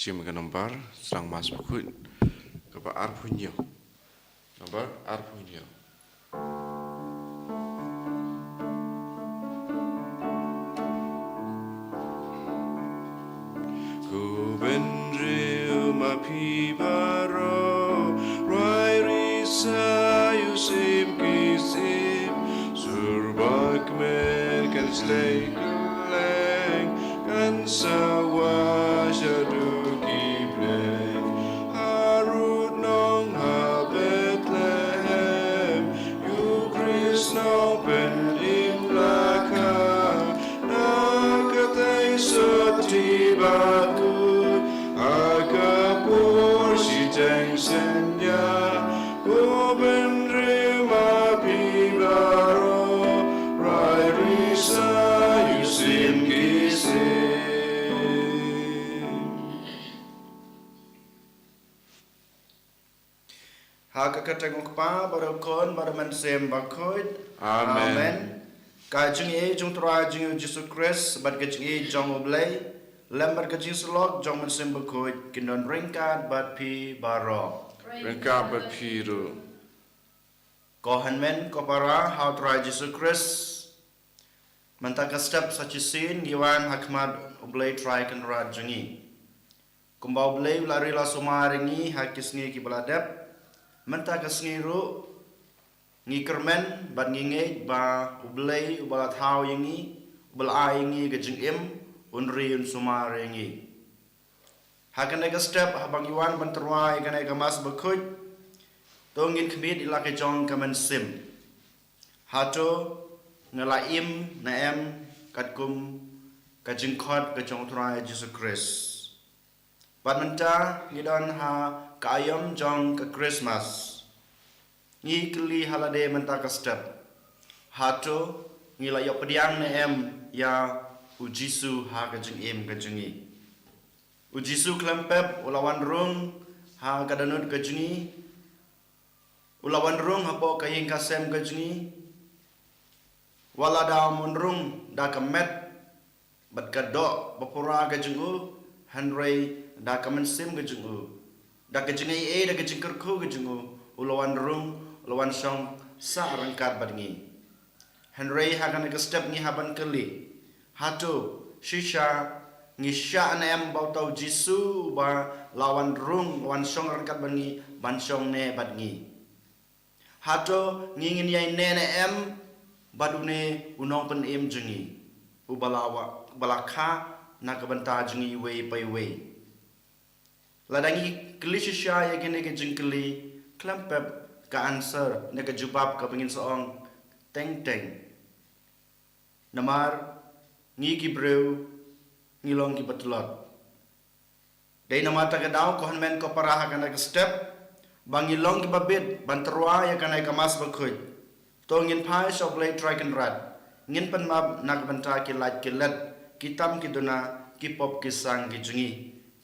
sim ke nomor serang mas bakut ke arpunyo nomor arpunyo ku benriu mapi baro rai risa yusim kisim surbak men kan slay leng kan sawa shadu kibleng harut nong ha Bethlehem yu Krishna ben imlaka nakatai soti bakut akapur si jeng senya ku ben rima pibaro rai risa yusim kisim. Hakakatengok pa barakon baraman sem bakoid. Amen. Kajing e jung tra jing Jesus Christ bat kajing e jong oblay lembar kajing selok jong man sem bakoid kinon ringkat bat pi baro. Ringkat bat piru. Kohan men kopara how tra Jesus Christ mantaka step sachisin giwan hakmad oblay try kan rad jungi. Kumbau oblay lari la sumaringi hakisngi ki baladep mantaka sngiru ngi kermen ban ngi ba ublay ubalat haw yingi ubal ayingi gajing im unri un sumaringi hakane ka step habang yuan ban terwai kane ka mas bakut tongin kemit ilake jong kamen sim hato ngalaim na em katkum kajing khot ka jong trai Jesus Christ ban menta ngidon ha kayam jong ka Christmas ngi kli halade menta ka step hato ngi la yok pediang na em ya ujisu ha ka jing em ka jingi ujisu klempep ulawan rung ha kadanut ka jingi ulawan rung hapo kayeng kasem ka jingi wala da munrung da kamet bat kadok bapura ka jingu hanrei da kamen sim ka jingu da ka jingi e da ka jingker ku ka jingu ulawan rung ulawan song sa rangkat badngi hanrei hakan ka step ngi haban kali hatu shisha ngi sha na em bautau jisu ba lawan rung lawan song rangkat badngi ban song ne badngi hato ngingin yai ne na em badune unong pen em jingi ubalawa balakha na kabanta jingi we pai we ladangi klishisha ya gene ke jingkli klampep ka answer ne ka jubab ka pengin soong teng teng namar ngi ki breu ngi long ki batlot dei namata ka daw ko men ko paraha kana ka step bangi long ki babit banterwa ya kana ka mas bakhoy tongin phai shop lay try kan rat ngin pan map nak banta ki lat ki let kitam ki dona ki pop ki sang ki jingi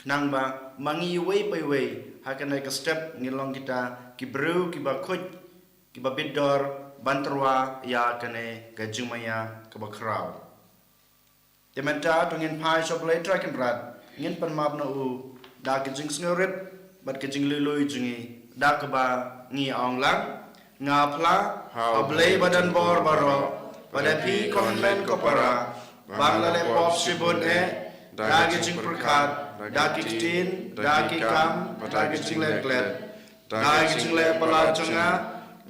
knang ba mangi we pai we hakan ka step ngilong kita ki bru ki ba khut ki ba bidor banterwa ya kane ka jumaya ka ba kraw tementa tongin phai shop lay try kan rat ngin pan map na u da ki jing snorit bat ki jing lului jingi da ka ba ngi ong lang ngapla ablay badan bor baro pada pi konven kopara banglale pop sibun dagi jing perkat dagi tin dagi kam dagi jing leklet dagi jing le palajunga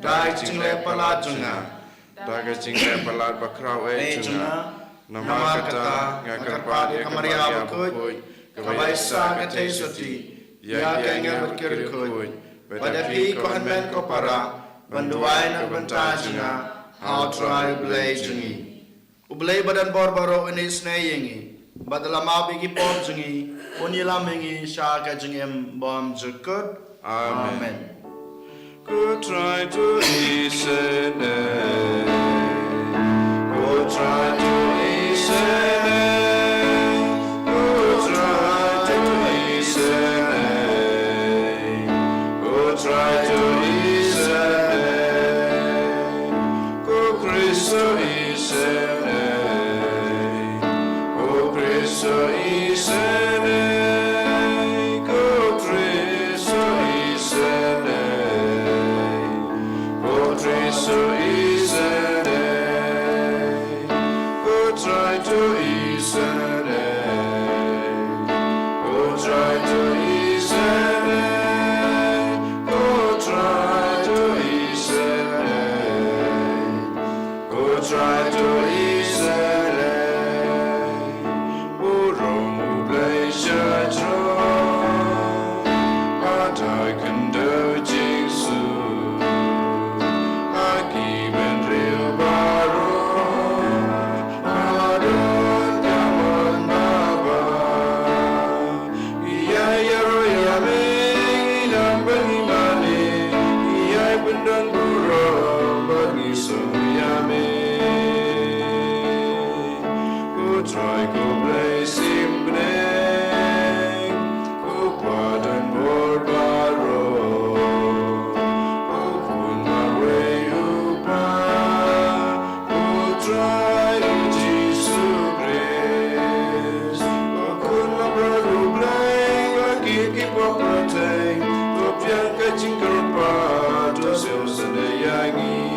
dagi jing le palajunga Daga jingle balat bakrau junga nama kata ngakarpat kamaria bakut kabaisa kate soti ya kenga berkirkut pada pi konven kopara banduai na banta junga how try blay jungi ublay badan borbaro ini snayengi badala mabigi pop jungi unila mengi shaka jungem bom jukut amen Go try to listen Go try to listen Go try to listen Go try to listen Cristo isene, o Cristo isene. trai to Israel Urong ublay shatro Atai kendo jingsu Aki ben real baro Adon kamon baba Iyai yaro yame Inam bani mani Iyai bendon buro Bagi suyame Ku try ku play simneng Ku padan bor baro Ku pun marway upa Ku try uji sukres Ku kun mabrod ublay Lagi kipok ratay Ku piang kacing kerpa Tosyo sedayangi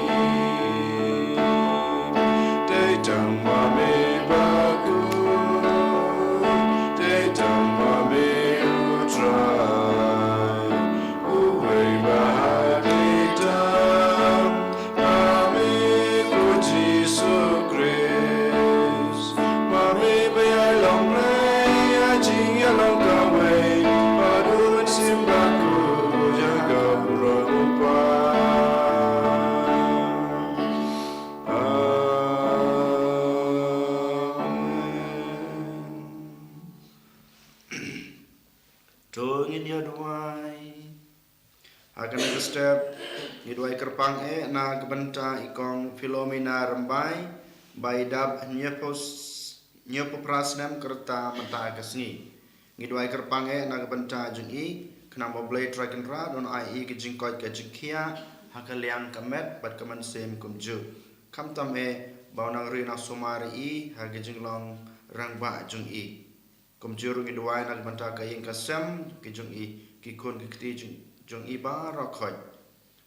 Datang mame baku Datang mame utrai Uway bahaditam Mame puji sukres Mame bayay long lay Ajing yalong kaway Padun simbaku Jaga urang upay Tung ini aduai. Akan ada step Nidwai kerpang na kebenta ikong Filomena rembai Baidab nyepo prasnem kerta menta kesni Nidwai kerpang na kebenta jungi Kenapa boleh trakin ra don ai ke jingkoi ke jingkia Hakaliang kemet bat kemen sem kumju Kam tam baunang rina sumari hage jinglong rangba jungi Kumjuru Nidwai na kebenta kaying kasem ke jungi Kikun kikti jungi ba rakhoi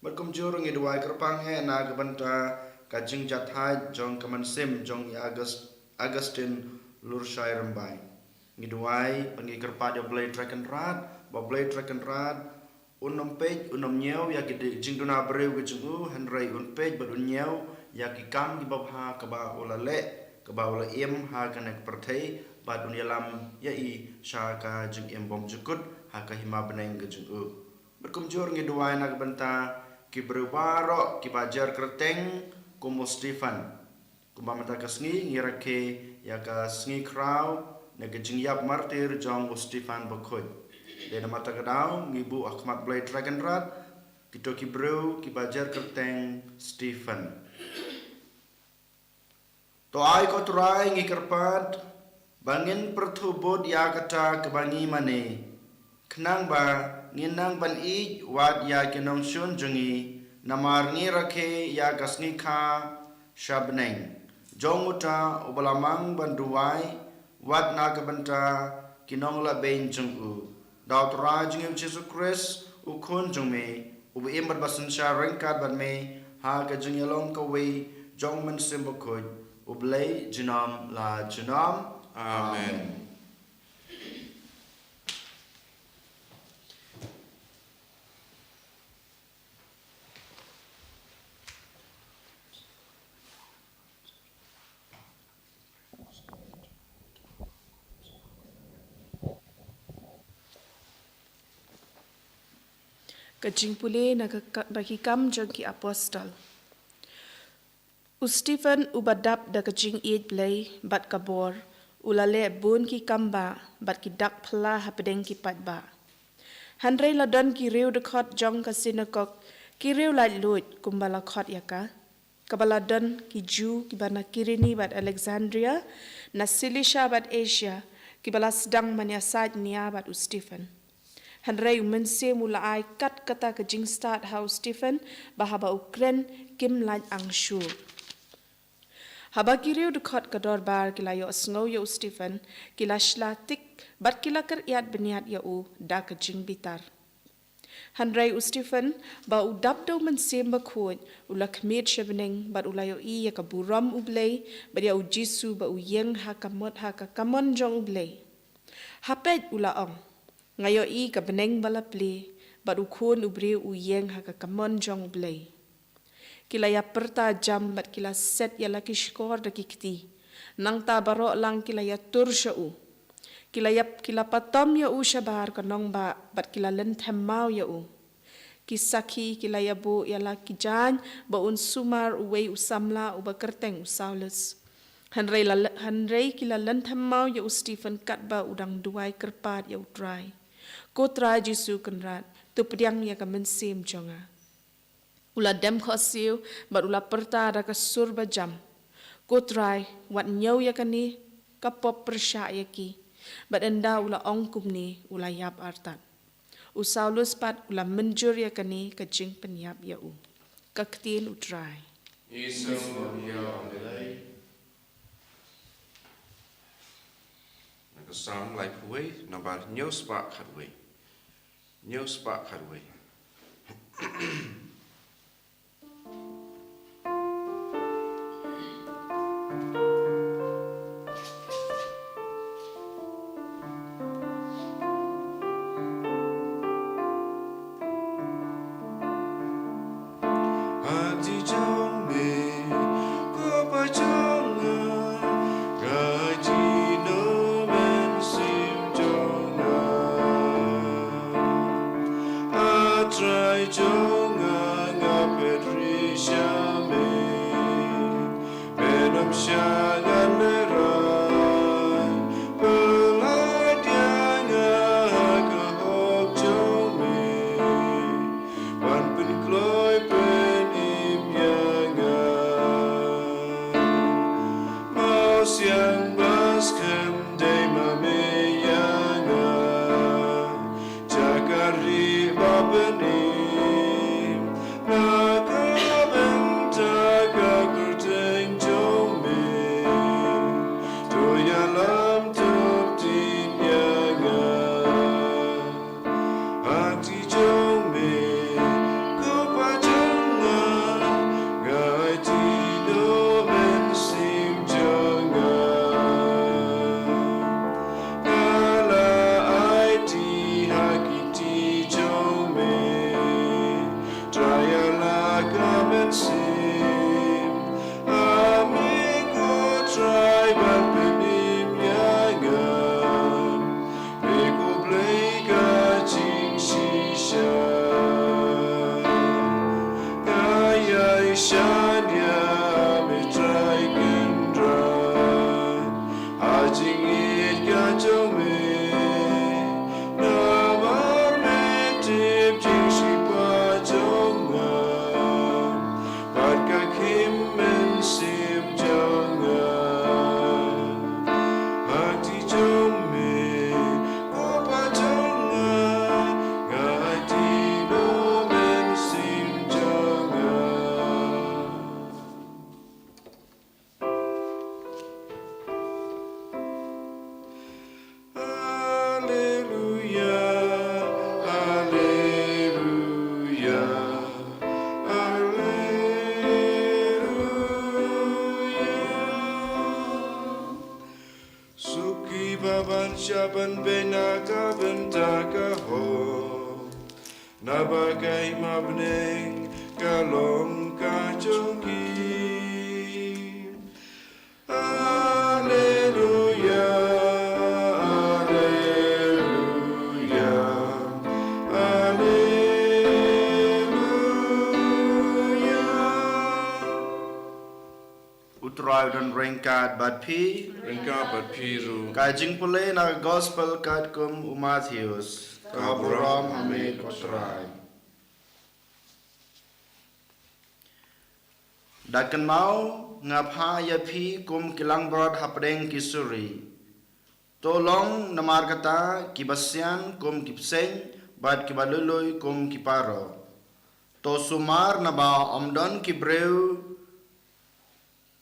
Bat kumjuru Nidwai kerpang na kebenta kajing jathai jong kemen sem jong Agustin Lursai rembai Nidwai pangi kerpada boleh trakin rat ba boleh trakin rat unom page unom nyau ya ki jingduna breu ke jungu hanrai un page ba un nyau ya ki kam ki babha ka ba ulale ka ba ula im ha kanek perthai ba dunia lam ya i shaka jing im bom jukut ha ka hima beneng ke jungu berkumjur Nidwai na benta ki breu baro ki bajar kerteng kumo Stefan kumamata kasngi ngirake ya ka sngi kraw na ke jingyap martir jong Stefan bakhoi Dena mata kedau ngibu Ahmad Blay Dragon Rat Kito kibreu kibajar kerteng Stephen To ai ko turai ngikerpat Bangin pertubut ya kata kebangi mane Kenang ba nginang ban i wat ya kinong syun jungi Namar ngirake ya kasni ka shabneng Jonguta ubalamang banduai Wat na kebenta kinong la bein jungu Daud rajing of Jesus Christ ukun jung me ubi imbat basan sha rengkat bat me ha ka jung yalong ka we jong man simbo kud ublay junam la junam amen Kajing pule na bagi kam jong ki apostol. Stephen ubadap da kajing eid blay bat kabor ulale bun ki kamba bat ki dak phala hapedeng ki patba. Handrai ladon ki riu dekot jong ka sinagog ki riu lai lut kumbala khot yaka. Kabaladon ki Jew ki bana kirini bat Alexandria na Cilicia bat Asia ki bala sedang manyasad niya bat Stephen. Handrai umense mula ai kat kata ke jing start house Stephen bahaba Ukraine kim lan angshu. Haba kiriu dekot kador bar kila yo sngo yo Stephen kila shlatik bat kila ker iat beniat yo u da ke jing bitar. Handrai Stephen ba udap do mense bakut ulak mit shebening bat ulayo I ya kaburam ublay bat ya ujisu ba uyeng ha kamot ha kamon jong ublay. Hapet ulaong ngayo I ka beneng balapli bat ukun ubri uyeng ha kamon jong ublay. Kila ya perta jam bat kila set ya laki skor da kikti. Nang ta baro lang kila ya tur syau. Kila patom ya u syabar kanong ba bat kila lentem mau ya u. Kisaki kila ya bu ya laki jan ba un sumar uwei usamla u ba kerteng usaules. Hanrei kila lentem mau ya u Stephen kat ba udang duai kerpat ya u try. Ko try Jesu kenrat tu pediang ya ka mensim jonga. Ula dem khosiu bat ula perta da ka surba jam. Ko try wat nyau ya kani ka pop persya ya ki. Bat enda ula ongkum ni ula yap artat. Usaulus pat ula menjur ya kani ka jing penyap ya u. Kaktin u try. Isang ya ambilay. Nakasam lai puwe nabar nyos pak hadwe. Nyos pak hadwe. Shaban benaka bentaka ho nabagai mabneng kalong kajongi Alleluia Alleluia Alleluia Utrai dan rengkat bat pi Rengka bat piru kajing pule na gospel kat kum Matthews kaburam ame kotrai dakan mau ngapha ya pi kum kilang brod hapdeng kisuri tolong namar kata kibasyan kum kipseng bat kibalului kum kiparo to sumar na ba omdon kibreu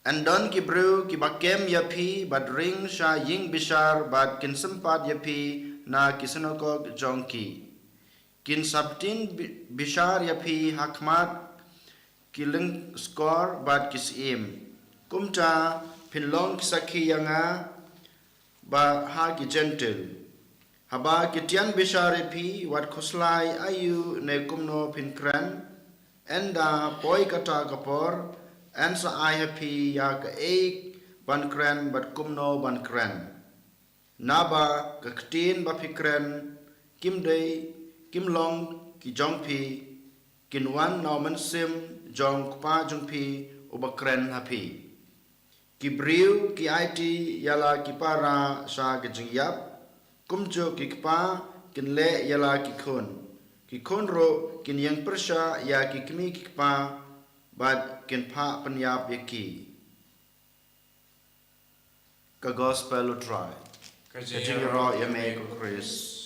Andon ki brew ki bakem yapi bad ring sha ying bishar bad kin sempat yapi na kisenokog jongki. Kin sabtin bishar yapi hakmat kiling skor bad kisim. Kumta pinlong kisaki yanga ba ha ki gentle. Haba kitian bishar yapi wat kuslai ayu ne kumno pinkran enda poi kata kapor en sa ai happy ya ka ek ban kren bat kumno ban kren naba ka ktin ba fikren kim dei kim long ki jong pi kin wan no man sim jong pa jong pi ubakren happy ki briu ki it yala ki para sa ke jingyap kumjo ki pa kin le yala ki khon ro kin yang persha ya ki kmi ki pa bad kin pa panyap yaki ka gospel try ka jingro yame ko Chris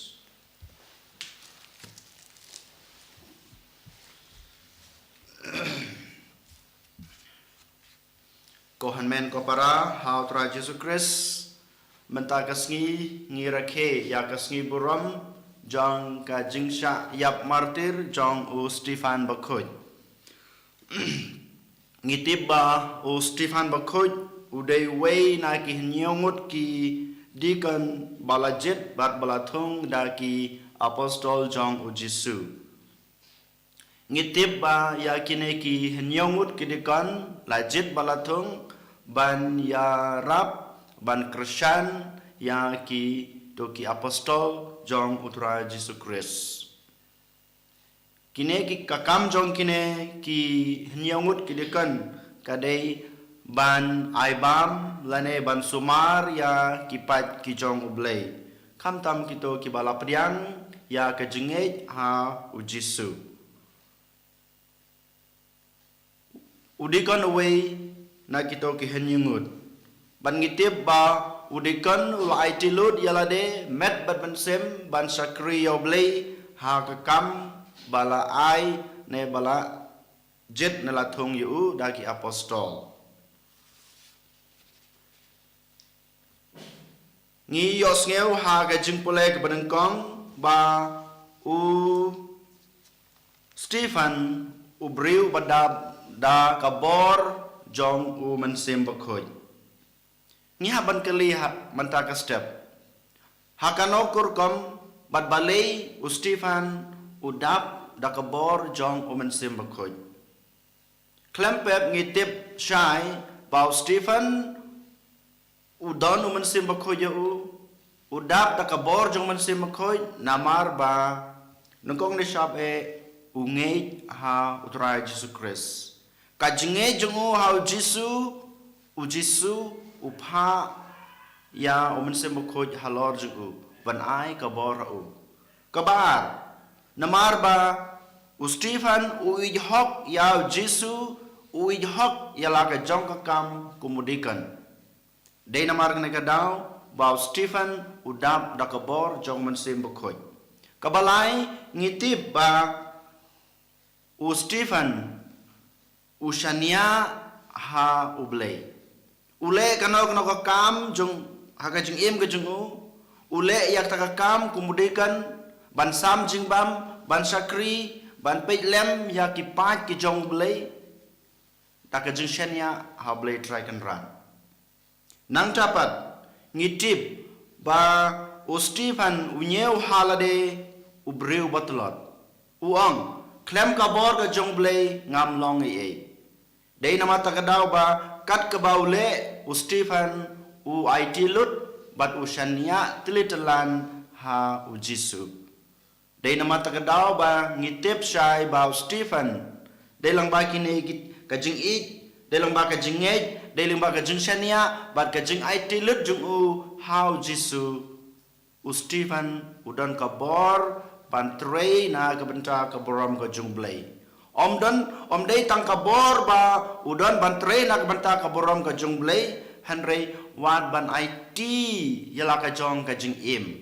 Kohan men ko para how tra Jesus Christ menta kasngi ngirake ya kasngi buram jong ka jingsha yap martir jong u Stefan Bakhoy ngitiba u Stefan Bakhoy udai wei na ki nyongut ki deacon balajit bat balathung da ki apostol jong u Jesu ngitiba ya kine ki nyongut ki deacon lajit balathung ban ya rap ban Krishan ya ki toki apostol jong utra Jesus Christ kine ki kakam jong kine ki nyongut ki dekan kadai ban aibam lane ban sumar ya ki pat ki jong ublei kam tam kito ki bala priang ya ka jengej ha u Jesu udikan away na kito ki henyungut ban ngitip ba udikan ulai tilut yalade met bat ban sem ban sakri yoblei ha ka kam bala ai ne bala jet na la thong yu da ki apostol ngi yos ngeu ha ka jingpole ka ban kong ba u Stefan u briu badab da kabor jong u man sem bakhoy ngi haban kali manta ka step hakano kurkom bad balei u Stefan u dap da kabor jong u man sem bakhoy klempep ngi tip shai ba Stefan u don u man sem bakhoy u dap da kabor jong man sem bakhoy namar ba nungkong ni shap e u ngej ha utrai Jesus Christ kajinge jongu hau Jesu upha ya umen sembokoj halor jongu ban ai kabor u kabar namar ba u Stefan u ijhok ya Jesu u ijhok ya la ka jong ka kam kumudikan dei namar ne ka daw ba Stefan u dap da kabor jong men sembokoj kabalai ngitip ba u Stefan Ushania ha ublei ule kanau ka kam jung haga jing im ka jung ule yak ta ka kam kumudikan ban sam jing bam ban sakri ban peitlem ya ki pat ki jong ublei ta ka jing shania ha ublei try kan ran nang tapat ngitip ba u Stefan unyeu halade ubreu batlot uang klem ka bor ka jong ublei ngam long e dei nama takadaw ba kat kabaule u Stefan u it lut bat u shania tilitalan ha u Jesu dei nama takadaw ba ngitip shai ba u Stefan dei lang ba kini ka jing it dei lang ba ka jing ngej dei lang ba ka jing shania bat ka jing it lut jung u ha u Jesu u Stefan u don ka bor ban trei na ka benta ka boram ka jung blei om dei tang kabor ba udon ban tre nak banta kaborom ka jong blei hanrei wat ban it yala ka jong ka jing im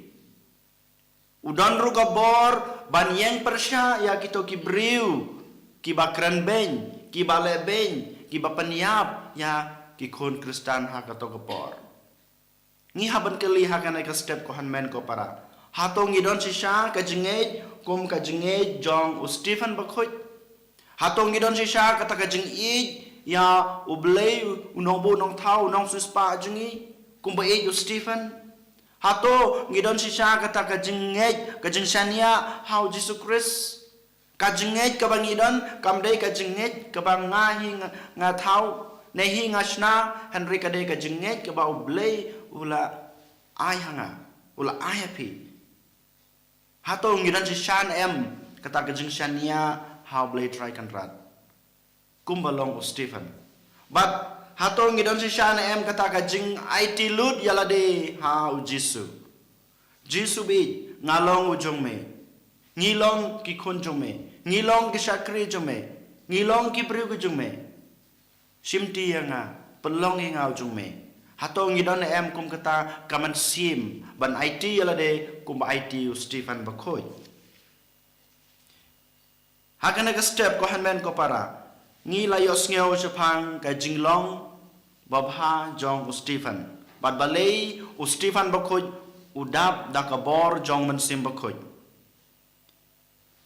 udon ru kabor ban yang persya ya kito ki briu ki bakran ben ki bale ben ki bapaniap ya ki kon Kristan ha ka to kapor ngi haban kali ha kana ka step ko han men ko para hatong idon sisha ka jingej kum ka jingej jong u Stefan Bakhoy hatong gidon sisha kata ka jing i ya ublei unong bo nong thau nong suspa jingi kumba e u Stefan hato gidon sisha kata ka jing ngej ka jing shania how Jesus Christ Kajengej kabang idon kamdei kajengej kabang ngahi ngathau nehi ngashna Henry kadei kajengej kabau blei ula ai hanga ula ai api hato ngidan si shan em kata kajeng shania how blei try kan rat kumbalong Stephen but hato ngidan si shan em kata kajeng IT lut yalade how Jisu bi ngalong ujong me ngilong ki khonjong me ngilong ki sakri jome ngilong ki priu jome simti yanga pelong ngau jome hato ngidon em kum kata kaman sim ban IT yalade kum IT Stephen bakhoi hakana ka step ko hanmen ko para ngi layos ngeu chapang ka jinglong babha jong Stephen bat balei Stephen bakhoi udap dakabor jong man sim bakhoi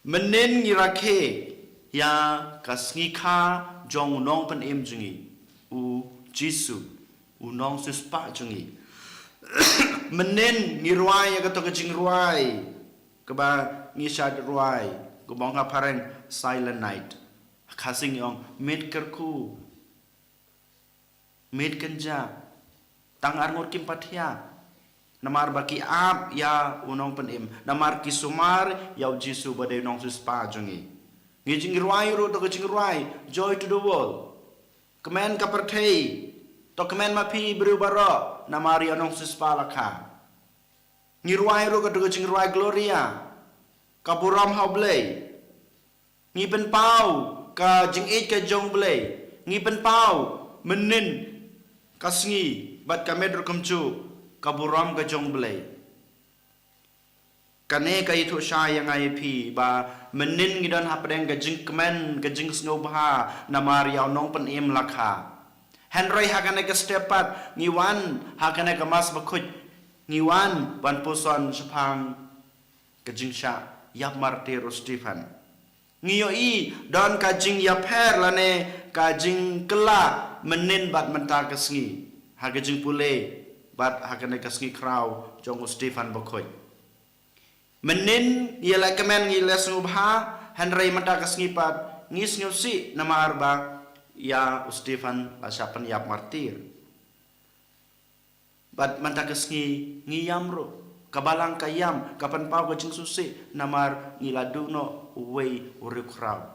Menin ngirake ya kasngika jong nong pen em jungi u Jisu u nong suspa jungi Menin ngirwai ya kato kajing ruai keba ngishad ruai kubong pareng silent night kasing yong mid kerku mid kenja tang arngur kimpatia namar baki ap ya unong penim namar kisumar ya Jisu badai nong suspa jungi ngijing ruai ru to kajing ruai joy to the world kemen kapertei to kemen mapi bru baro namar ya nong suspa lakha ngiruai ru to kajing ruai gloria kaburam haublei ngi pen pau ka jing e ka jong blei ngi pen pau menin kasngi bat kamed kamchu kaburam ka jong blei kane ka itu sha yang ai pi ba menin gidan hapdeng ka jing kemen ka jing snow bha namar yaw nong pen em lakha henry hakane ka stepat ngiwan hakane ka mas bakhut ngiwan ban puson sepang ka jing sha yap martir Stephen ngiyo i don ka jing ya per lane ka jing kela menin bat menta kasngi ha ka jing pule bat hakane kasngi kraw jong Stephen bakhoi menin yela kemen ngiles ngubha henry mata kasngi pat ngis ngsi nama arba ya Stephen asapan yap martir bat mata kasngi ngiyam ro kabalang kayam kapan pau kajing susi namar ngiladuno uwei uri kraw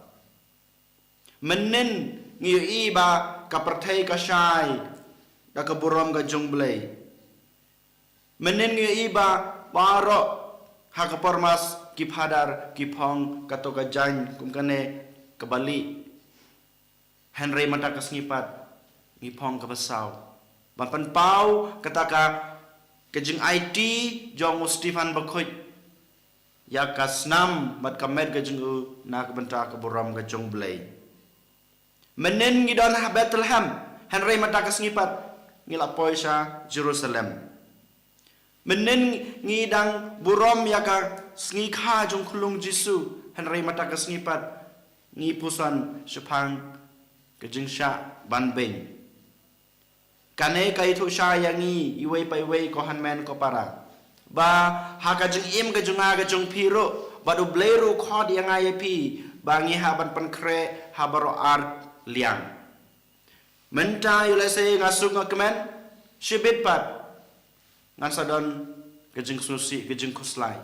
menin ngiyo iba kapertei kasai da kaburam ka jong blei Menin ngi iba baro hakapormas kiphadar kipong katoka jan kumkane kabali Henry mata kasngipat ngipong kabasaw bapan pau kataka kejing IT jong Stephen bakhoi ya kasnam mat kamed kejing u na kabenta kaburam kejong blei Menin ngi don Bethlehem Henry mata kasngipat ngilapoi sa Jerusalem Menin ngidang burom yaka ngikha jong khulung Jisu Henry mata kasngipat ngipusan sepang kejing sya banbeng kane kai thu sya yangi iwei pai wei ko hanmen ko para ba hakajing im kejunga kejung piro badu bleru khod yang ayepi bangi haban pankre habaro art liang menta yulese ngasuk ngakemen shibit pat ngan sadon kejing susi kejing kuslai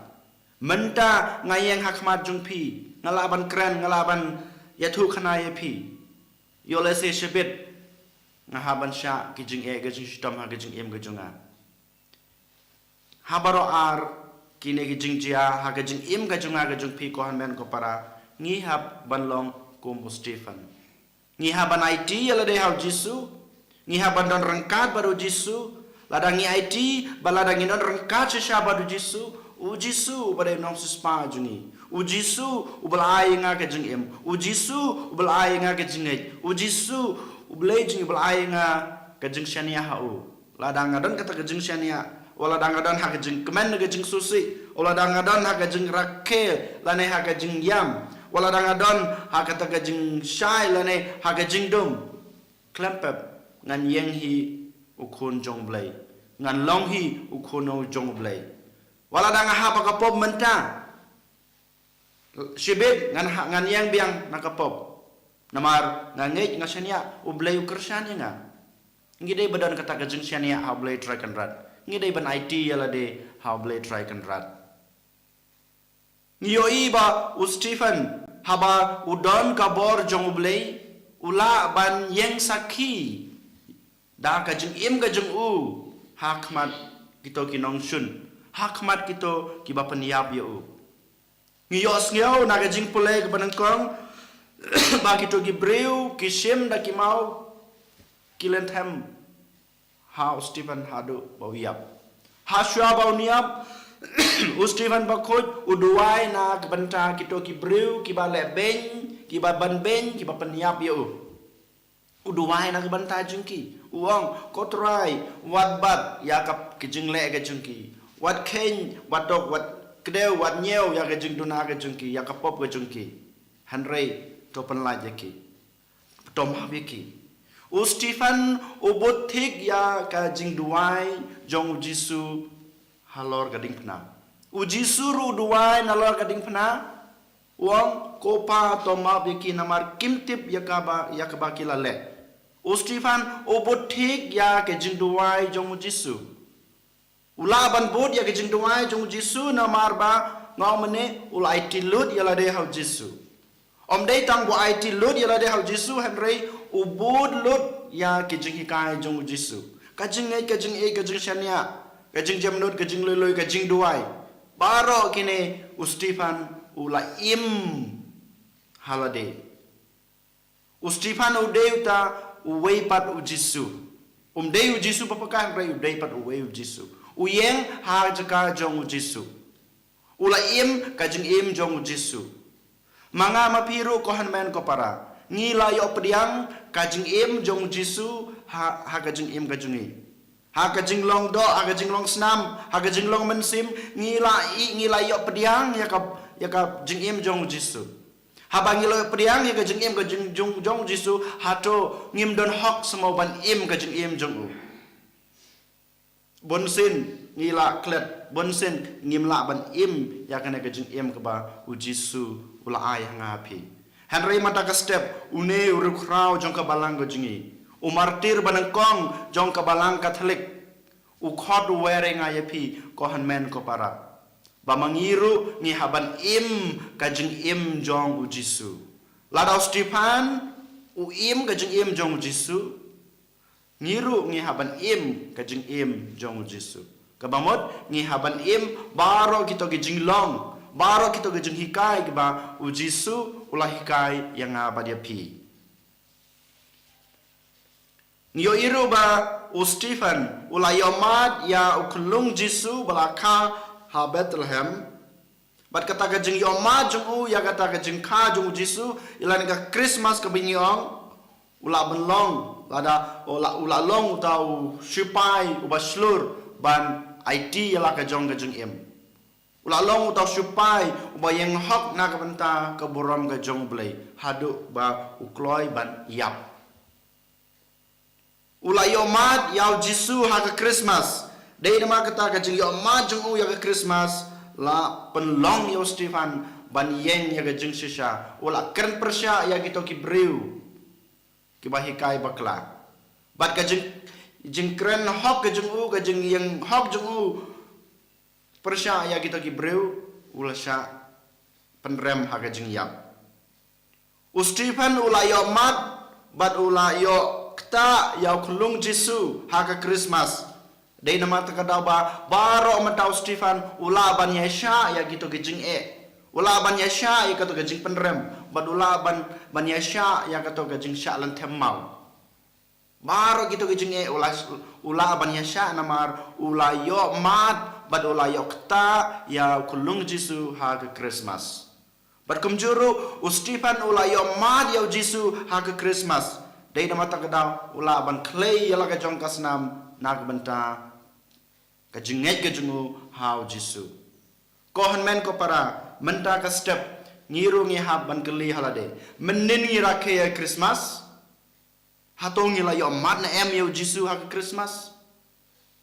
menta ngayeng hakmat jungpi ngalaban kren ngalaban yathu khanai pi yolese shibit ngahaban sha kejing kejing stom ha kejing em kejunga habaro ar kine kejing jia ha kejing em kejunga kejung pi ko hanmen ko para ngihab banlong kum Stephen ngihaban IT yalade hau Jisu ngihaban don rengkat baru Jisu ladangi IT baladangi non rengkat sesha baru Jisu u Jisu pada nong sespa jungi u Jisu ubelai nga ke jeng em u Jisu ubelai nga ke jeng u Jisu ubelai jeng ubelai nga ke jeng shania hau ladang don kata ke jeng shania wala dangadon ha ke jeng kemen ke jeng susi wala dangadon ha ke jeng rakel lane ha ke jeng yam wala dangadon ha kata ke jeng shai lane ha ke jeng dum klempep ngan yeng hi ukun jong blai ngan long hi ukuno jong blai wala danga ha pa kapop menta Sibit ngan yang biang nakapop. Namar ngangit ngasanya ublay ukersyanya nga. Ngidai badan kata kajeng syania how blay try kan rat. Ngidai ban IT yala de how blay try kan rat. Ngiyoi ba u Stephen haba udon kabor jong ublay ula ban yang sakhi. Da kajeng im kajeng hakmat kito kinong syun. Hakmat kito kiba peniap yo. Ngiyos ngaw na kajeng pulay kapanangkong ba kito gibreu kisim da kimau kilentem ha Stephen hadu bawiap ha syua bauniap Stephen bakoj uduai na kebenta kito gibreu kiba lebeng kiba banbeng kiba peniap yo uduai na kebenta jengki uang kotrai wat bat yakap kijing le ke jengki wat ken wat dog wat kedeu wat nyeu ya ke jeng duna ke jengki yakapop ke jengki hanrei to penlaj ki tom habiki u Stephen ubut thik ya ka jing duai jong Jisu halor gading pna u Jisu ru duai nalor gading pna wong kopa tom habiki namar kimtip yakaba kilale u Stephen ubut thik ya ka jing duai jong Jisu ula ban bud ya ka jing duai jong Jisu namar ba ngomene ulai tilut ya lade hau Jisu Om day tang bu IT lut yala de hau Jisu henrei ubud lut ya kijing hikai jong Jisu. Kajing shania, kajing jamnut, kajing lului, kajing duai. Baro kini u Stephen ula im halade. U Stephen u day uta uwei pat u Jisu. Day u Jisu papakah henrei u day pat uwei u Jisu. Uyeng ha jaka jong Jisu. Ula im kajing im jong Jisu. Manga mapiru kohan men ko para ngila yo pediang kajing im jong Jisu ha kajing im kajungi ha kajing long do ha kajing long snam ha kajing long mensim ngila yo pediang ya ka jing im jong Jisu ha bangilo pediang ya kajing im kajing jong Jisu ha to ngim don hok semau ban im kajing im jong u bonsin ngila klet bonsin ngimla ban im ya kana kajing im ka ba u Jisu ula ay ngapi Henry mata ka step une urukrau jong ka balang gojingi u martir banangkong jong ka balang Katolik u khot wearing ayapi ko hanmen ko para bamangiru ni haban im kajing im jong u Jisu ladau Stephen u im kajing im jong u Jisu ngiru ni haban im kajing im jong u Jisu kabamot ni haban im baro kito kajing long Baro kita gejeng hikai ba u Jisu ulah hikai yang abadia pi. Nyo iru ba u Stephen ulah yomat ya u kelung Jisu balaka ha Bethlehem. Bat kata gejeng yomat jung u ya kata gejeng ka jung Jisu ilan ka Christmas ke binyong ulah benlong lada ulah long tau syupai u baslur ban IT yala ka jong gejeng im. Ula long utau syupai uba yang hok na kabenta ke buram ke jong blay hadu ba ukloi ban yap. Ula yomat yau Jisu ha ke Christmas. Dei nama kata ke jeng yomat jong u ya ke Christmas la penlong yau Stephen ban yeng ya ke jeng sisha. Ula keren persya ya kita ki breu. Ki ba hikai bakla. Bat ke jeng keren hok ke jeng u ke jeng yang hok jong u persya ya kita ki breu ula sya penrem ha kajing yap u Stephen ula yo mat bat ula yo kta ya kulung Jisu ha ka Christmas dei nama takadau ba baro matau Stephen ula ban Yesha ya kita kajing ula ban Yesha ya kita kajing penrem bat ula ban Yesha ya kita kajing sya lan temau baro kita kajing ula ban Yesha namar ula yo mat bad ula yo kta ya kulung Jisu ha ke Christmas. Bad kumjuru u Stephen ula yo mad ya Jisu ha ke Christmas. Dei nama tak kedau ula ban clay ya la ka jong kasnam nak benta ka jinget ke jungu ha Jisu. Ko men ko para menta ka step ngiru ngi ha ban keli halade. Menin ngi rake ya Christmas. Hatong ngi la yo mad na em ya Jisu ha ke Christmas.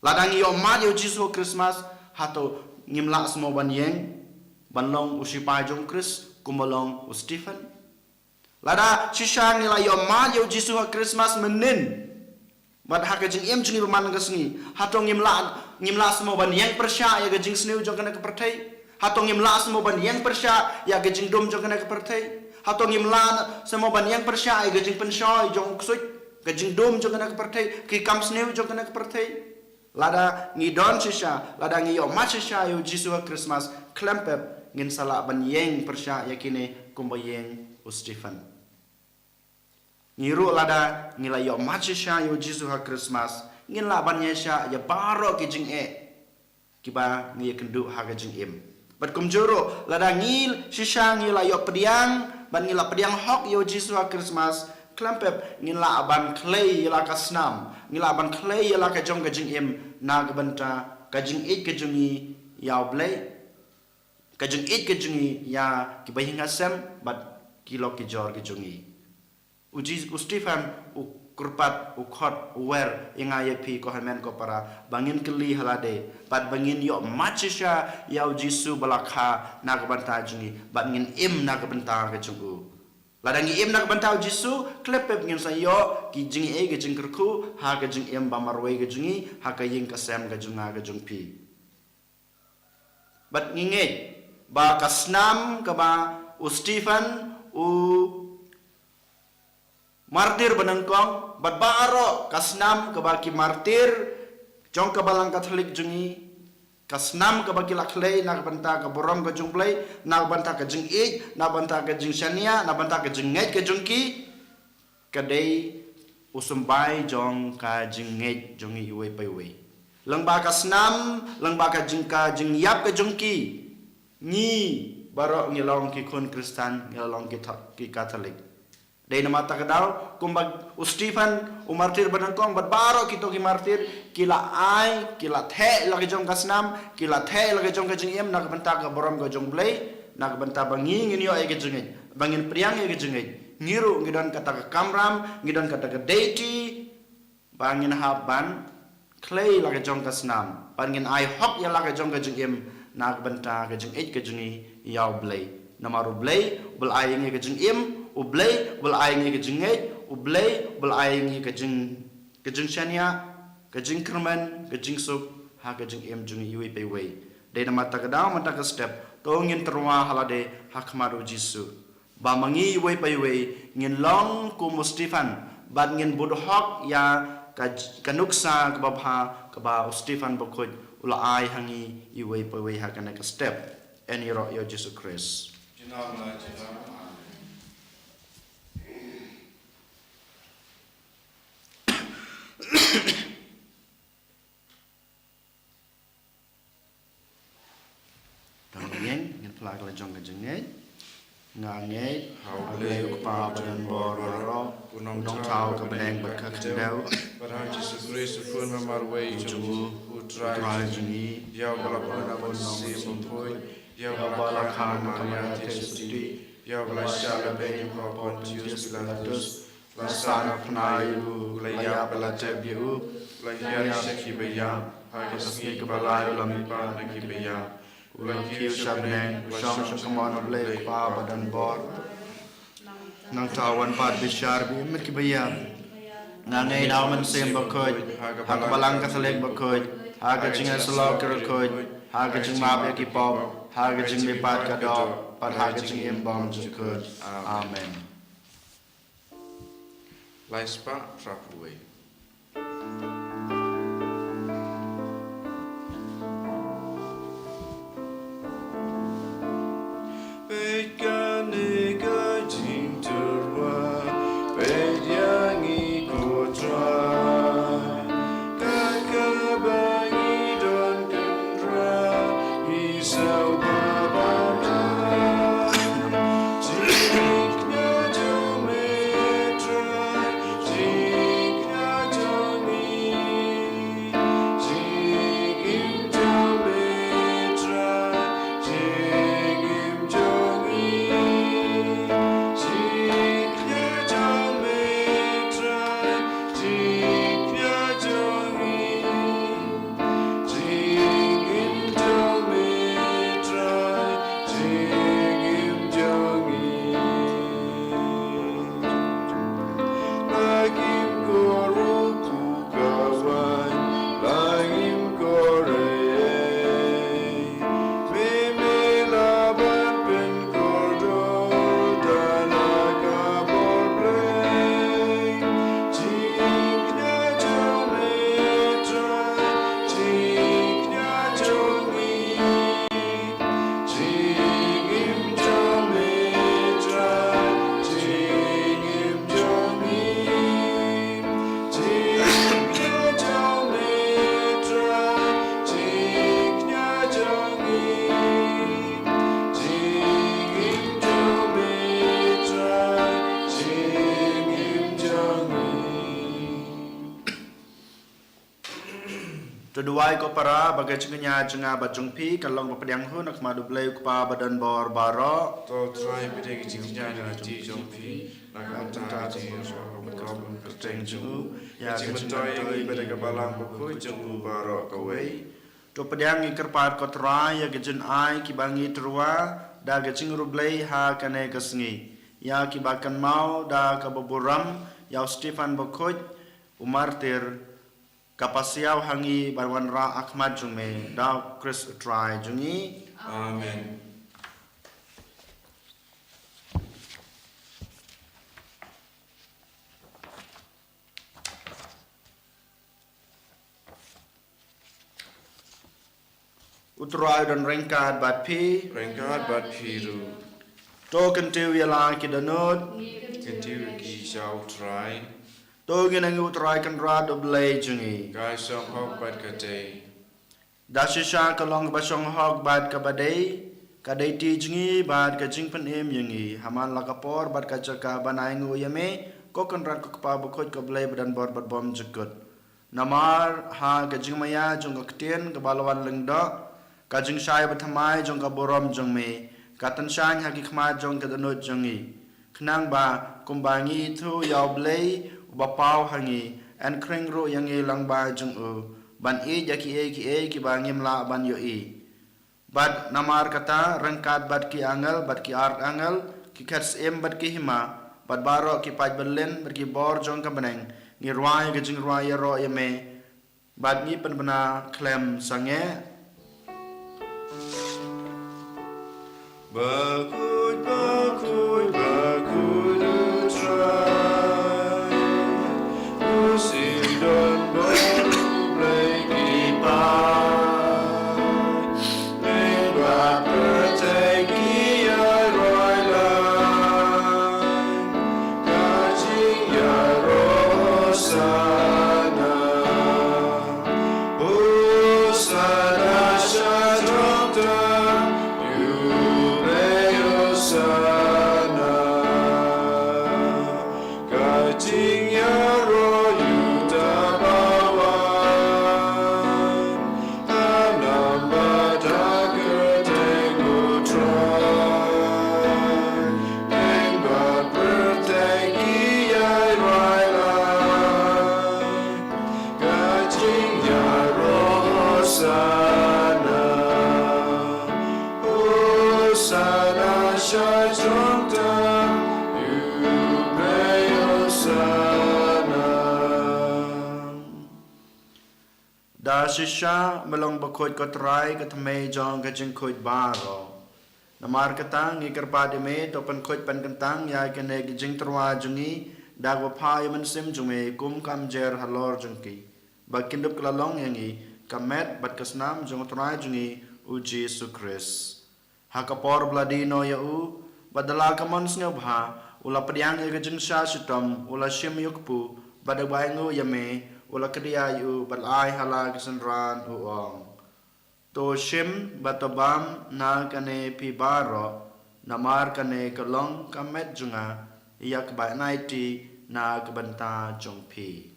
Ladang yo mad ya Jisu Christmas hato ngimla semua ban yeng ban long usipai jong Chris kumolong Stephen. Lada shisha nila yo ma yo Jisu ha Christmas menin. Bad ha kajing em juni baman ngasni. Hatong ngimla semua ban yang persya ya kajing sniu jong kana kepertai. Hatong ngimla semua ban yang persya ya kajing dom jong kana kepertai. Hatong ngimla semua ban yang persya ya kajing penshoy jong ksut. Kajing dom jong kana kepertai. Ki kam sniu jong kana kepertai. Lada ngidon shisha, lada ngiyo ma shisha yo Jisu ha Christmas klempep ngin sala ban yang persya ya kini kumba yang Stephen. Ngiru lada ngilayo machisha yo Jisu ha Christmas ngin la ban yesha ya baro ki jing kiba ngi kendu ha ka jing im. Bat kumjuro lada ngil shisha ngilayo pediang ban ngila pediang hok yo Jisu ha Christmas klampep ngila ban clay la ka snam ngila ban clay la ka jong ka jing im na ka banta ka jing ka jungi yaw blay ka jing ka jungi ya ki bahinga sem bat kilo ki jor ki jungi uji Stephen u kurpat u khot u wer inga ye pi ko hamen ko para bangin keli halade bat bangin yo machisha ya Jisu balakha na ka banta jungi bat ngin im na ka banta ka jungu ladangi im na ka banta Jisu klepep ngin sayo ki jingi ke jing kerku ha ka jing im ba marwe ka jungi ha ka ying ka sem ka junga ka jung pi bat nginge ba kasnam ka ba u Stephen u martir benengkong bat baro kasnam kabaki martir jong kabalang Katolik jungi kasnam kabaki laklei nak banta ka borom ka jungplei nak banta ka jing na banta ka jing shania na banta ka jing nget ka jungki kadai usumbai jong ka jing nget jongi iwe paiwe langba kasnam langba ka jing yap ka jungki ni baro ngilong ki kun Kristen ngilong ki Katolik. Dai nama takadau kumbag Stephen umartir benangkong bat baro kito ki martir kila ai kila the lagi jong kasnam kila the lagi jong ka jing nak benta ka borom ka jong blay nak benta bangi ngin yo ai ka jing bangin priang ai ka jing ngiru ngidon kata ka kamram ngidon kata ka deity bangin haban clay lagi jong kasnam bangin ai hok ya lagi jong ka jing nak benta ka jing ka jing yaw blay namaru blay bel ai ngi ka jing ublay bel aingi ke jingej ublay bel aingi ke jing shania ke jing kerman ke jing sup ha ke jing em jung iwi pe we de na mata ka daw mata ka step to ngin terwa halade hakmaru Jisu ba mangi we pe we ngin long ku Stephen ban ngin budhok ya ka nuksa ka babha ka ba Stephen bokoj ula ai hangi iwi pe we ha ka na ka step en yo Jisu Christ Jinama. Pelak la jong ka jengej ngangej hau le pa badan boro kunong tau ka beneng ba ka kendau Para Jesus Christ fun ma marway jumu utrai jungi ya bala bala bon si mpoy ya bala khan ka ya tesudi ya bala shala be ko Pontius Pilatus la sana pnayu la ya bala tebiu la ya shaki be ya ha ka ski ka bala la mi pa na ki be ya ulang kiu shabnen sham shakamon blek pa badan bor nang tawan pat bishar bi mit ki bayam nangai naw man sem bakoj ha balang Katolik bakoj ha ka jinga slo kerkoj ha ka jing ma be ki pop ha ka jing me pat ka do pat ha ka jing em bom jukoj amen Laispa trapuwe Tuduai ko para bagai cengenya cenga bajung pi kalong papadiang hu nak madu blay kupa badan bor baro. To try bideng jingnya na ti jong pi nak anta ti so kom keteng jung ya jingtoy bideng balang bukui jung baro kawai. To padiang ikerpat ko try ya gejun ai ki bangi terua da gecing rublay ha kane kesngi. Ya ki bakan mau da kababuram ya Stefan Bokoj umartir kapasiaw hangi barwan ra Ahmad Jungme da Chris try jungi. Amen. Utrai dan rengkat bat pi Rengkat bat piru. to kentiu yala ki danut Kentiu ki shall try. to ginang utrai kan ra do blay jungi. Gai song hok bat kate. Da shisha kalong basong hog bat ka badai kadai ti jungi bat ka jingpan em yungi haman lakapor bat ka jaka banai ngu yame ko kan ra ko pa bukoj ka blay badan bor bat bom jekut. Namar ha ka jingmaya jong ka ktien ka balawan lengda ka jing shai bathamai jong ka borom jong me katan shang ha ki khma jong ka danut jongi khnang ba kumbangi thu yaw blay ba pau hangi an kring ro yangi lang ba jong u ban e jaki ki ba ngim la ban yo e bad namar kata rengkat bad ki angal bad ki art angal ki khats em bad ki hima bad baro ki paj belen bad ki bor jong ka baneng ni rwai ga jing rwai ro yame bad ni pen bana klem sange. Bakut, bakut, bakut utrai. Musim dan baru mulai kipai. Lewat pertegi roi lai. Kajing ya rosana. Hosana syadrota. Sana kajing ya royu tabawan tanam badak keteng utrai lengbat pertegi ya railan kajing ya roh sana sana syajrota yubeyosana. Da shisha melong bakoj kotrai katame jong kajing koj baro. Namar katang ikar padime topan koj pan kentang ya kene gijing terwa jungi da wapai mensim jungi kum kam jer halor jungki. Bakindup kelalong yangi kamet bat kasnam jong trai jungi uji Yesu Kris. Hakapor bladino ya u badala kamon snobha ula padiang ya gajeng sha shitom ula shim yukpu badabangu yame ula kedia yu balai hala kesenran uong to shim batobam na kane pibaro namar kane kalong kamet junga yak ba naiti na kebanta jongpi.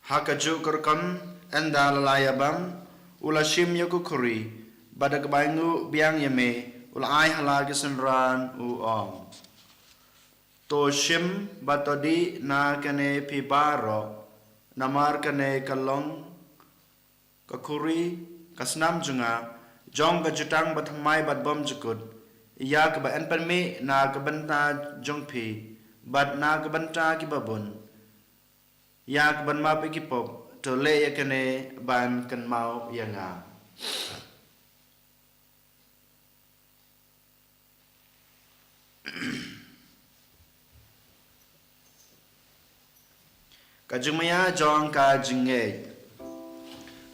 Hakaju kerkam enda lalayabam ula shim yaku kuri badak bangu biang yame ula ai halagi senran uong to shim batodi na kane pibaro namar kane kalong kakuri kasnam junga jong kajutang bathamai batbom jukut iya ba enpermi na kabanta jongpi bat na kabanta kibabun yak ban ma pe kipop to le yakane ban kan mau yanga. Kajumaya jong kajinge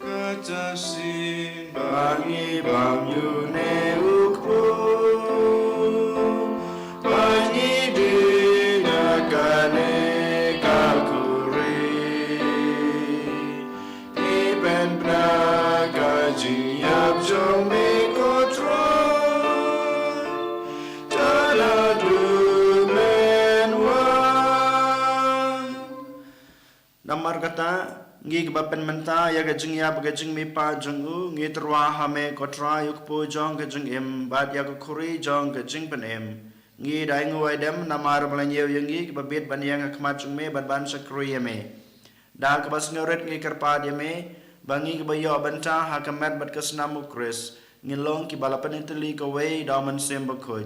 Katasin bangi bam yune ukpu bangi dinakane Jing yap jong me ko tro kata ngi ba pen menta ya ga jing ya ba jing mi pa jong u ngi trwa ha me ko tra yuk po jong ga jing em bat ya ko khuri jong ga jing pen em ngi dai ngoi dem na mar blan yew ngi ba bit ban yang khmat jung me ban ban sakri me da ka bas ngoret ngi karpa de me bangi ba yo banta ha kamet bat kasnam ukris ngi long ki balapan itali ka we da man sem ba khoi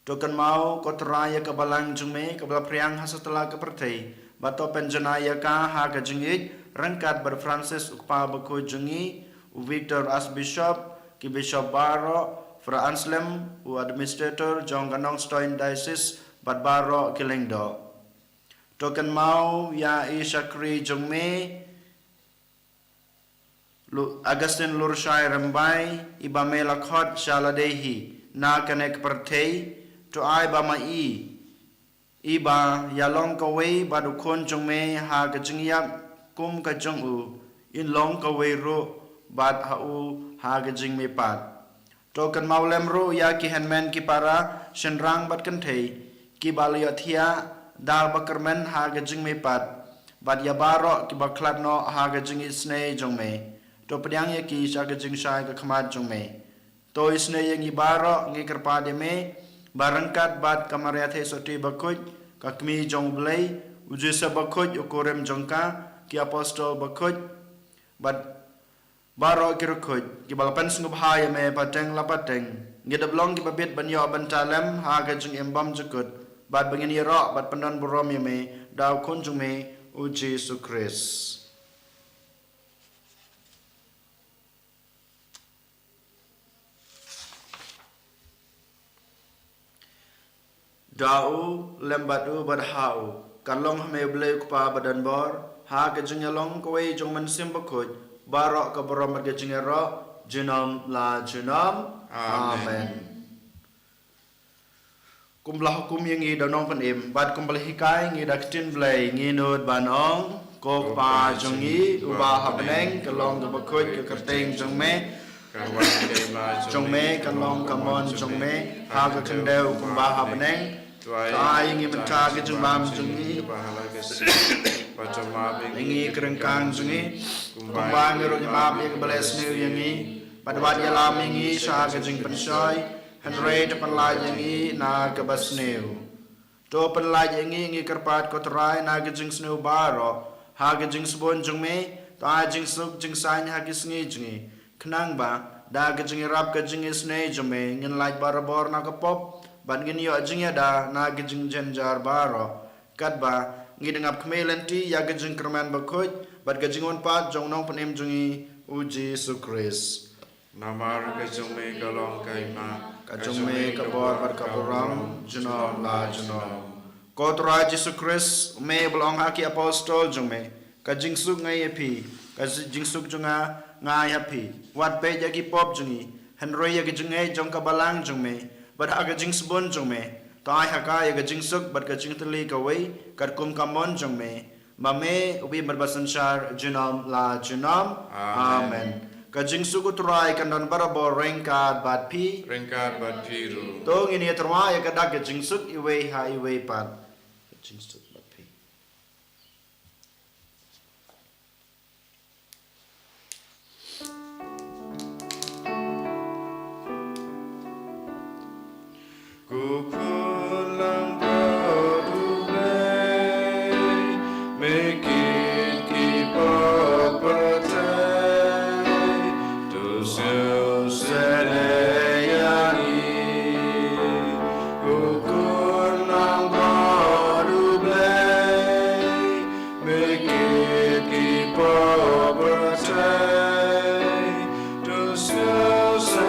tokan mau ko tra ya ka balang jung me ka bala priang ha satala ka perthei bato penjana ya ka ha ka jingit rangkat bar Francis ukpa ba khoi jungi Victor Archbishop ki Bishop Baro Fra Anselm u administrator jong ganong Stoin Diocese bat Baro Kilingdo token mau ya Ishakri jongme Augustin Lurshai Rambai ibame lakhot shaladehi na kanek perthei to ai ba mai iba yalong kawe badukon jongme ha ka jingyak kum ka jong u in long kawe ro bad ha u ha ka jingme pat token maulem ro ya ki handman ki para shenrang bat kan thei ki balyathia dal bakermen ha ga jing me pat bat ya baro ki baklat no ha ga jing isne jong me to pdyang ya ki sha ga jing shai ga khmat jong me to isne yang i baro ngi karpa de me barangkat bat kamarya the soti bakut ka kmi jong blai ujisa bakut ukorem jongka ki apostol bakut bat baro kirukut ki balapan sunggup haya me pateng lapateng ngidap long ki babit banyo bantalem ha ga jung embam jukut bat bangin yero bat pandan burom me daw kunjung me u Jesu Christ daw lembatu badhau kalong me blai kupa badan bor ha ga jung yalong kowe jung man sim bakut Barok ke beromat ke jingero jenam la jenam amen kumlah hukum yang i danong panim bat kumlah hikai ngi daktin blai ngi nod banong ko pa jongi ubah hapeneng kelong ke bakut ke kerteng jongme jongme kelong kamon jongme ha ke kendeu kumbah hapeneng tai ngi menta ke jumbam jongi Ingi kerengkang sungi kumbang ngero nyamap ya kebeles new yangi pada wat ya lam yangi sah kejing pensoi henry depan lai yangi na kebas new to pen lai yangi ngi kerpat koterai na kejing snew baro ha kejing sebon jung me ta jing suk jing sain ha kisngi jungi kenang ba da kejing rap kejing isne jume ngin lai barabor na kepop ban ngin yo jing ya da na kejing jenjar baro kat ba ngi dengap kmelenti ya gajing kerman bakut bat gajing on pat jong nong panem jungi u Jesu Christ namar gajong me galong kaima kajong me kabor bat kaborang junom la junom kotra Jesu Christ me belong haki apostol jong me kajing suk ngai api kajing suk junga ngai api wat pe ya ki pop jungi henry ya gajing ngai jong kabalang jong me bat agajing sebon jong me tai haka ya gajing suk bat gajing teli kawai kat kum kamon jong me mame ubi berbasan syar junam la junam amen gajing suk utrai kandan barabor rengkat bat pi ringkat ru tong ini terwa ya kadak gajing suk iwe ha iwe pat gajing suk bat pi Kukulang berdublai, make it keep up bertai, tu selayani. Kukulang berdublai, make it keep up bertai, tu selayani.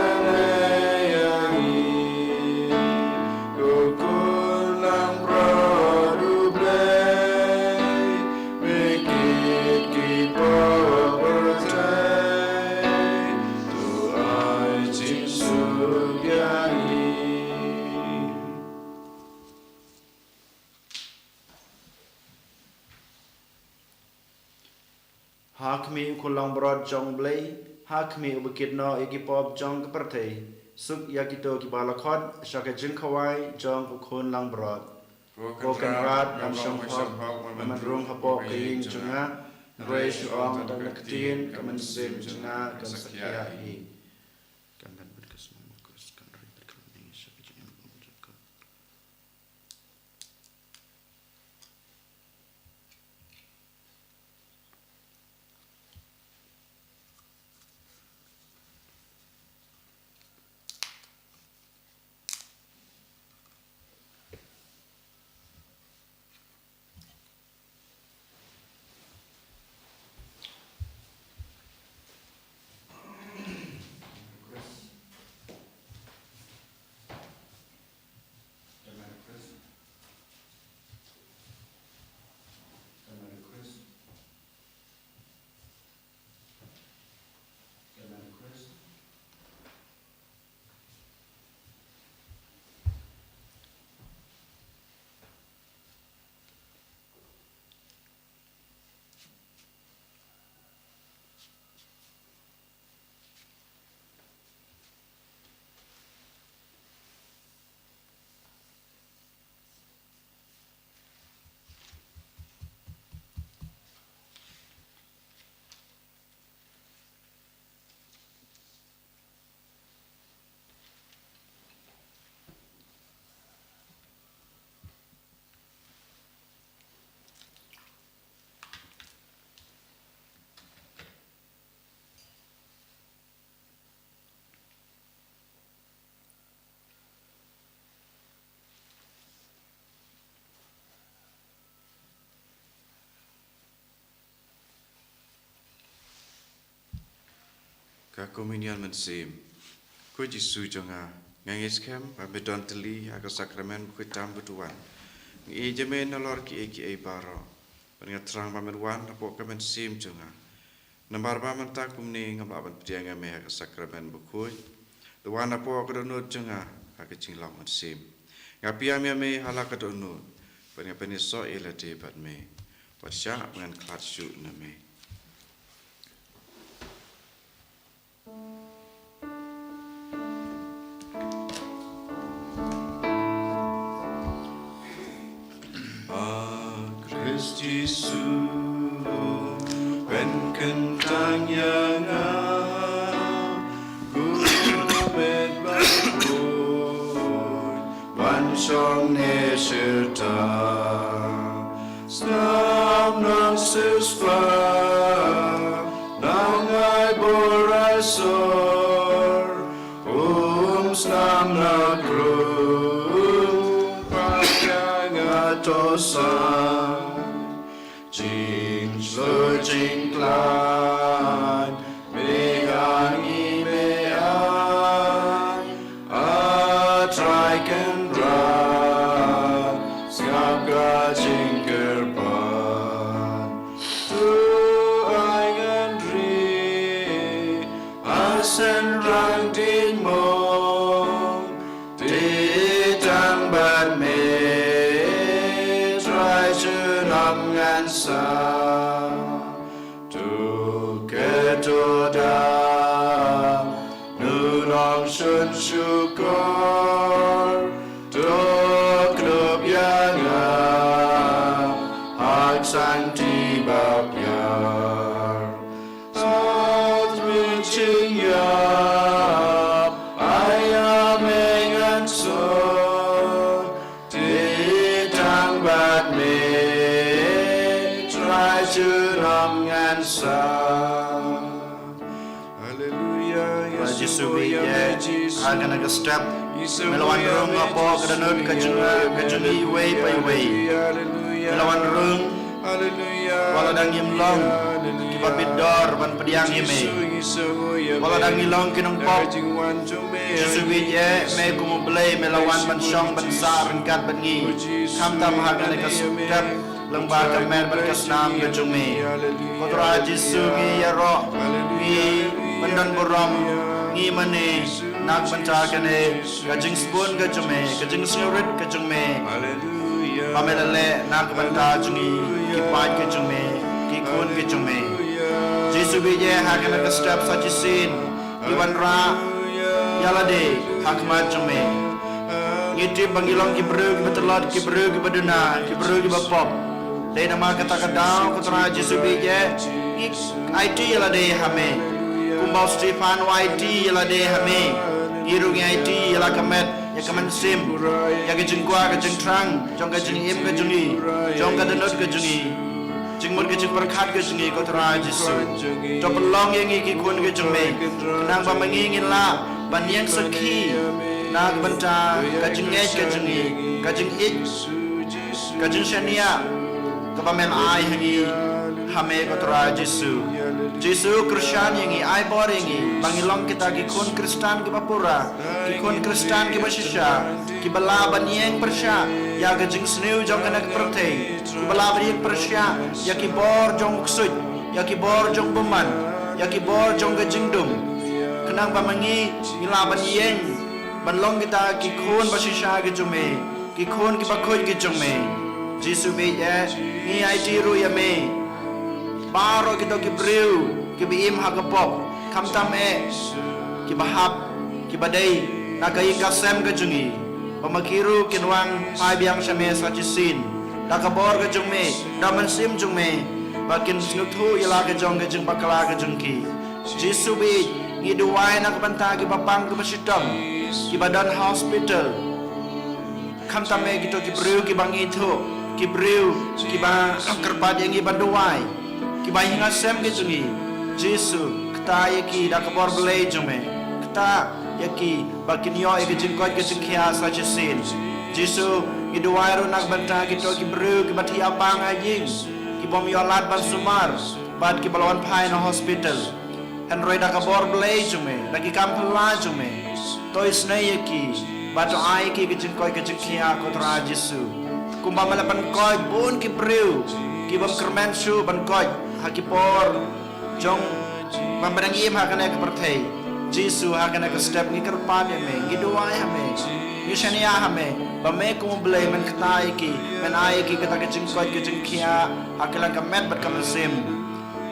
Hakmi kulang brod jong blai hakmi ubukit no ikipop jong kepertei suk yakito kibalakot shaka jinkawai jong ukun lang brod ko kan rat am shong hok man rung hapok kaying junga Raise your arm dan ketin kamen sim jena kasakiai. Kan dan berkesan mukus kan ri berkelan sebagai yang menjaga. Ka komunion mensim. Ko Jisu jonga ngangis kem pabedon teli aga sakramen kuitam butuan. Ngi jemen nolor ki e baro. Pengat terang pamerwan apo kemen sim jonga. Nambar pamen tak kumni ngababan pedianga me aga sakramen bukui. Luan apo kedonut jonga aga cinglong mensim. Ngapia me hala kedonut. Pengat peniso ela debat me. Wadsya pengan klat syuk na me. Jisu ben kentang yang ku bet bakul ban song ne serta snam nang sespa nang ai borasor snam na gru pakang atosan Jing so jing klan megang imeang a try can run skap ga jing kerpan tu ai gan ri asen rang ding mo ti tang ban me try junam ngan sa tu ketoda nunong shun syukur tu klub yang hak sang tiba biar saat mencing yap ayam engan so titang bat me Juram ngan sa Hallelujah Yesu ye akan aga step melawan rung apa kedanut kajungi way by way melawan rung wala dang long kipat bidor ban pediang yeme wala dang long kinong pop Yesu ye me kumu belay melawan ban syong ban sa rengkat ban ngi kam tam akan aga step lembaga mer berkesnam gejumi kotra Yesu ngi yaro ngi mendan boram ngi mane nak pencakane kajing spoon gejumi kajing snurit gejumi pamelale nak benta jungi kipat gejumi kikun gejumi Yesu biye hakana ka step sajisin iwan ra yalade hakmat jumi ngiti bangilong kibreug betelat kibreug beduna kibreug bapop Dei nama kata kadau kotrai Jesu bije. IT la de hame. Kumbau Stefan IT la de hame. Irung IT la kamet ya kaman sim. Ya ke jengkwa ke jengtrang, jong ke jeng im ke jengi, jong ke denot ke jengi. Jengmur ke jeng perkat ke jengi kotrai Jesu. Jo pelong yang iki kun ke jengme. Kenang ba mengingin la banyang seki. Nak benta ke jengej ke jengi, ke jeng ik, ke jeng shania. Kepamen ai hangi hame kotrai Jesu. Jesu Kristan yangi ai bor yangi bangilong kita ki kun Kristan ki bapura ki kun Kristan ki basisha ki bala banyeng persya ya ke jing sneu jong kana pertei ki bala banyeng persya ya ki bor jong ksut ya ki bor jong beman ya ki bor jong ke jingdum kenang bamangi mila banyeng banlong kita ki kun basisha ki jume ki kun ki bakoy ki jume Jesu be ya ni ai tiru ya me Baro kita ki breu ki biim hagapop kam tam ki bahap ki badai nakai kasem ke jungi pamakiru kinwang pai biang shame sachisin nakabor ke jungme daman sim jungme bakin snuthu ila ke jong ke jung bakala ke jungki Jesu bi ni duwai nak banta ki bapang ke basitam ki badan hospital kam tam kita ki breu ki bangi thu ki breu ki ba kerpad yang iban duwai Kiba hinga sem ke jungi Jesu kata yaki da kabor belai jume kata yaki bakin yo ke jingkot ke jingkia saja sin Jesu iduairu nak banta kita ki bru ki bati apang ajing ki bom yo lat ban sumar bad ki balawan pai na hospital henroi da kabor belai jume lagi kampela jume toy snai yaki bato ai ki jingkot ke jingkia kontra Jesu kumba malapan koi bun ki bru ki bom kermen su ban koi hakipor jong mambarang im hakana ke perthei Jesu hakana ke step ni kerpad me giduai hame yishania hame bame kum blai men ktai ki men ai ki kata ke jingkoi ke jingkia hakilan ke met bat kam sim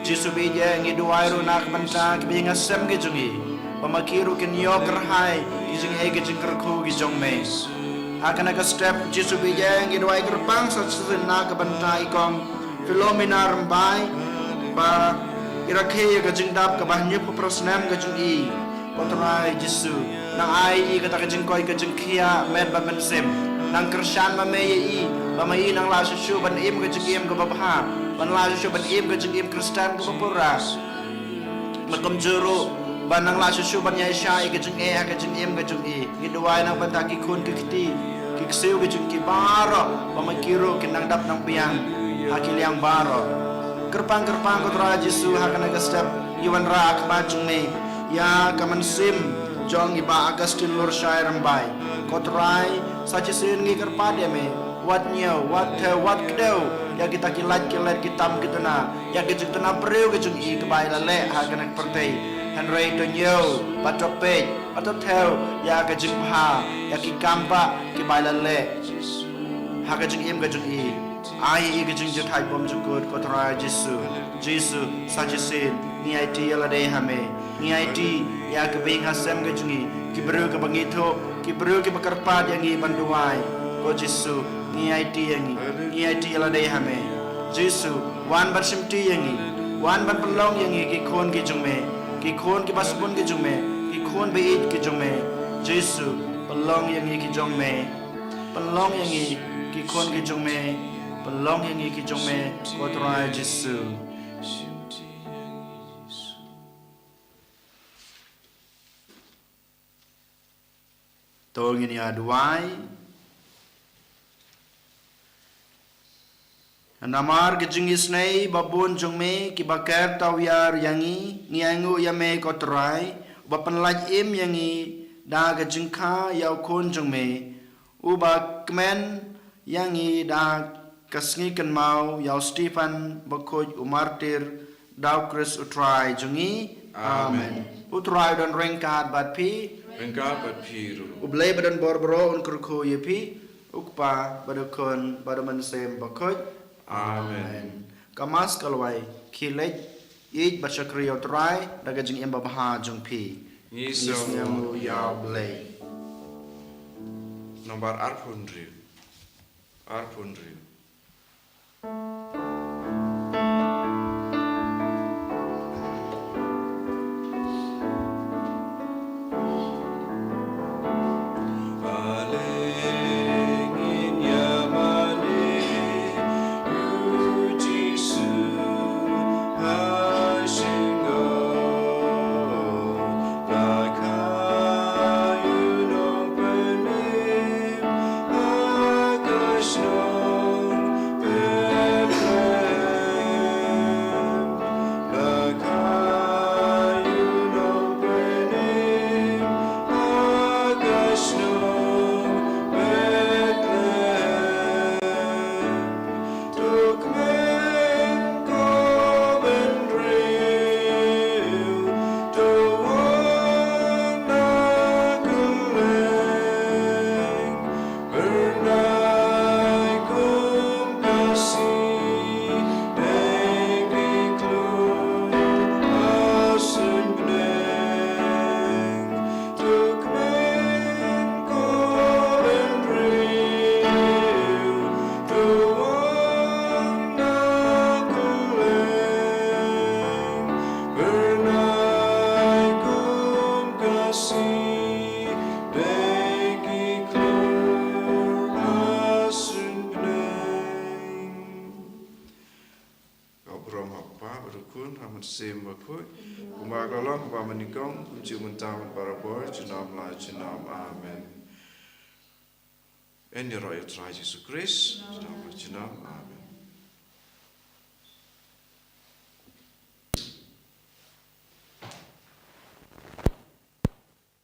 Jesu bi je giduai ru nak banta ki binga sem ke jungi pamakiru ke nyo kerhai ki jing e ke jingker khu ki jong me hakana ke step Jesu bi je giduai kerpang sa nak banta ikong Filomena rambai ba irakhe ga jingdap ka bahnya puprasnam ga jungi kontrai Jesu nang ai ka ta ka jingkoi ka jingkhia med ba men sem nang Kristan ma me yi ba mai nang la su ban im ka jingim ka babha ban la su ban im ka jingim Kristan ka bapura makom juru ban nang la su ban yai shai ka jing ka jingim ka jungi gidwai nang ban ta ki kun ki kiti ki kseu ka jingki baro ba makiro kinang dap nang piang hakil yang baro kerpang-kerpang kotra Jesu hakana ka step iwan ra akma jungme ya kaman sim jong iba Agustin Lur Shai rambai kotrai sachi sin ngi kerpade me wat nyo wat kdo ya kita kilat kitam kituna ya kituna preu ke jung i kebai lale hakana pertei hanrei to nyo patope patotel ya ke jung ha ya ki kampa kebai lale haka jung im ke jung i ai ke jing jatai bom jukut kotra Jesu saja sin ni IT la de hame ni IT ya ke bing hasem ke jungi ki bru ke bangito ki bru ke bakarpad yang i banduai ko Jesu ni IT yang ni IT la de hame Jesu wan barsimti yang i wan ban pelong yang i ki khon ki jungme ki khon ki baspun ki jungme ki khon beit ki jungme Jesu pelong yang i ki jungme pelong yang i ki khon ki jungme pelong yang iki jome kotra Jesu tong ini aduai anamar ke jingis nei babun jome ki bakar tawyar yangi ngiangu yame kotrai bapan laj im yangi da ke jingkha yau kon jome uba kmen yangi da kasngi kan mau yau Stefan bakoj umartir dau Chris utrai jungi amen utrai dan rengkat bat pi Rengkat bat piru ublay badan borboro un kurko yepi ukpa badakon badaman sem bakoj amen kamas kalwai kilej ij bachakri utrai daga jing emba baha jung pi Nyisamu yau blay nomor arpundriu sim bakui. Kumba kolong kumba manikong kunci mentang parabor jenam la jenam amen. En di roh Yesus Kristus jenam la jenam amen.